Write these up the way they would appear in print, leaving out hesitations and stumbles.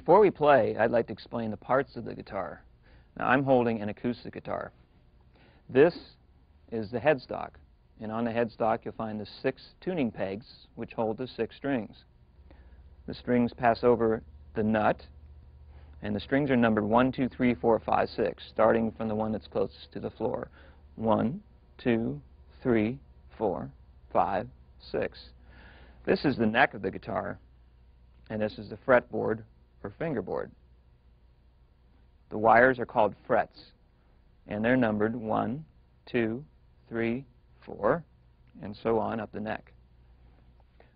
Before we play, I'd like to explain the parts of the guitar. Now, I'm holding an acoustic guitar. This is the headstock, and on the headstock you'll find the 6 tuning pegs which hold the 6 strings. The strings pass over the nut, and the strings are numbered 1, 2, 3, 4, 5, 6, starting from the one that's closest to the floor. 1, 2, 3, 4, 5, 6. This is the neck of the guitar, and this is the fretboard or fingerboard. The wires are called frets, and they're numbered 1, 2, 3, 4, and so on up the neck.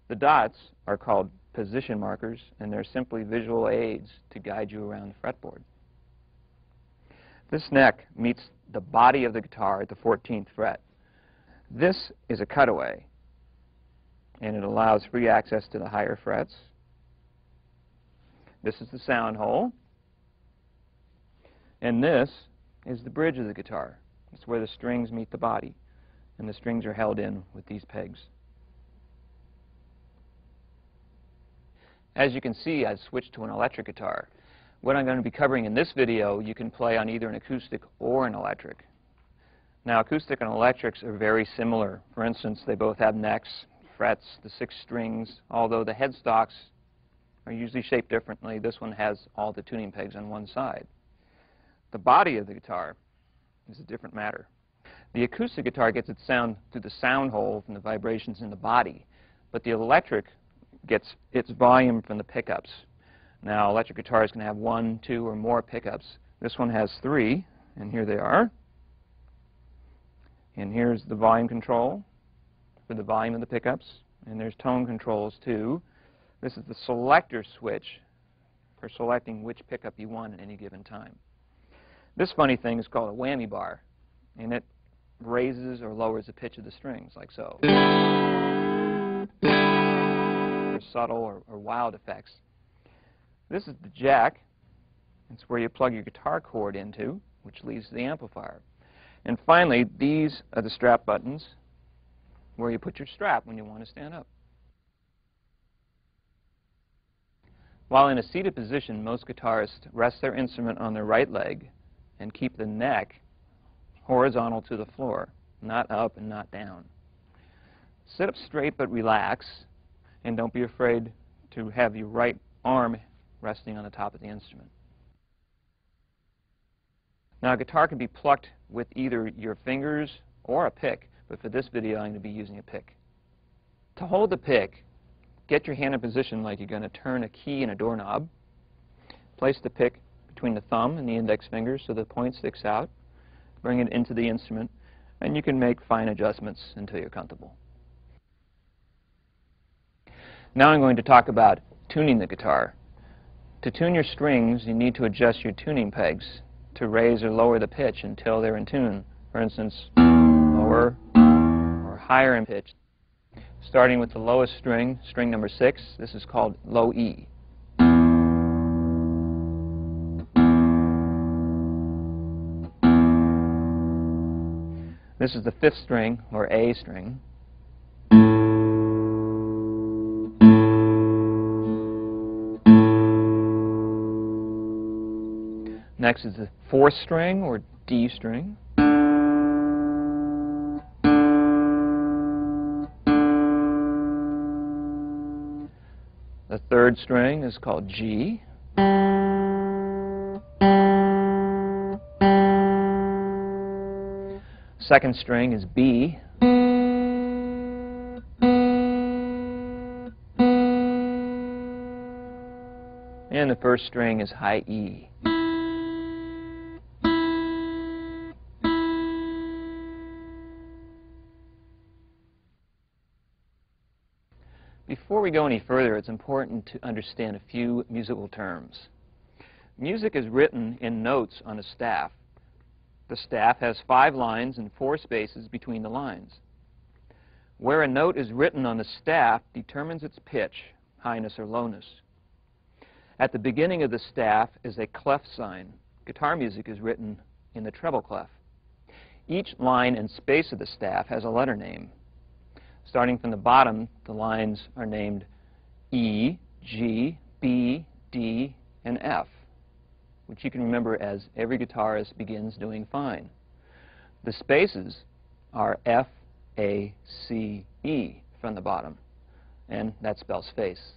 The dots are called position markers, and they're simply visual aids to guide you around the fretboard. This neck meets the body of the guitar at the 14th fret. This is a cutaway, and it allows free access to the higher frets. This is the sound hole, and this is the bridge of the guitar. It's where the strings meet the body, and the strings are held in with these pegs. As you can see, I've switched to an electric guitar. What I'm going to be covering in this video, you can play on either an acoustic or an electric. Now, acoustic and electrics are very similar. For instance, they both have necks, frets, the 6 strings, although the headstocks are usually shaped differently. This one has all the tuning pegs on one side. The body of the guitar is a different matter. The acoustic guitar gets its sound through the sound hole from the vibrations in the body, but the electric gets its volume from the pickups. Now, electric guitars can have 1, 2, or more pickups. This one has 3, and here they are. And here's the volume control for the volume of the pickups, and there's tone controls too. This is the selector switch for selecting which pickup you want at any given time. This funny thing is called a whammy bar, and it raises or lowers the pitch of the strings, like so. For subtle or wild effects. This is the jack. It's where you plug your guitar cord into, which leads to the amplifier. And finally, these are the strap buttons, where you put your strap when you want to stand up. While in a seated position, most guitarists rest their instrument on their right leg and keep the neck horizontal to the floor, not up and not down. Sit up straight but relax, and don't be afraid to have your right arm resting on the top of the instrument. Now, a guitar can be plucked with either your fingers or a pick, but for this video I'm going to be using a pick. To hold the pick, get your hand in position like you're going to turn a key in a doorknob. Place the pick between the thumb and the index finger so the point sticks out. Bring it into the instrument, and you can make fine adjustments until you're comfortable. Now I'm going to talk about tuning the guitar. To tune your strings, you need to adjust your tuning pegs to raise or lower the pitch until they're in tune. For instance, lower or higher in pitch. Starting with the lowest string, string number 6, this is called low E. This is the 5th string, or A string. Next is the 4th string, or D string. The 3rd string is called G. Second string is B. And the 1st string is high E. Before we go any further, it's important to understand a few musical terms. Music is written in notes on a staff. The staff has 5 lines and 4 spaces between the lines. Where a note is written on the staff determines its pitch, highness or lowness. At the beginning of the staff is a clef sign. Guitar music is written in the treble clef. Each line and space of the staff has a letter name. Starting from the bottom, the lines are named E, G, B, D, and which you can remember as every guitarist begins doing fine. The spaces are F, A, C, E from the bottom, and that spells face.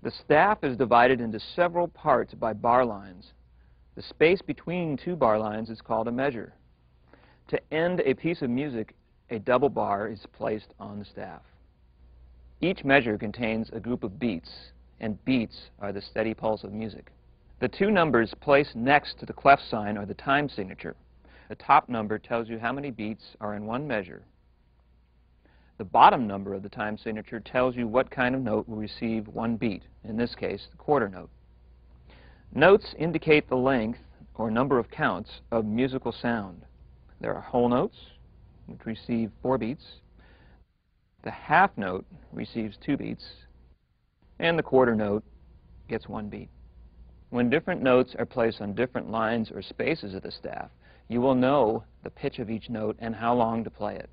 The staff is divided into several parts by bar lines. The space between two bar lines is called a measure. To end a piece of music, a double bar is placed on the staff. Each measure contains a group of beats, and beats are the steady pulse of music. The two numbers placed next to the clef sign are the time signature. The top number tells you how many beats are in one measure. The bottom number of the time signature tells you what kind of note will receive one beat, in this case, the quarter note. Notes indicate the length, or number of counts, of musical sound. There are whole notes, which receive 4 beats. The half note receives 2 beats, and the quarter note gets 1 beat. When different notes are placed on different lines or spaces of the staff, you will know the pitch of each note and how long to play it.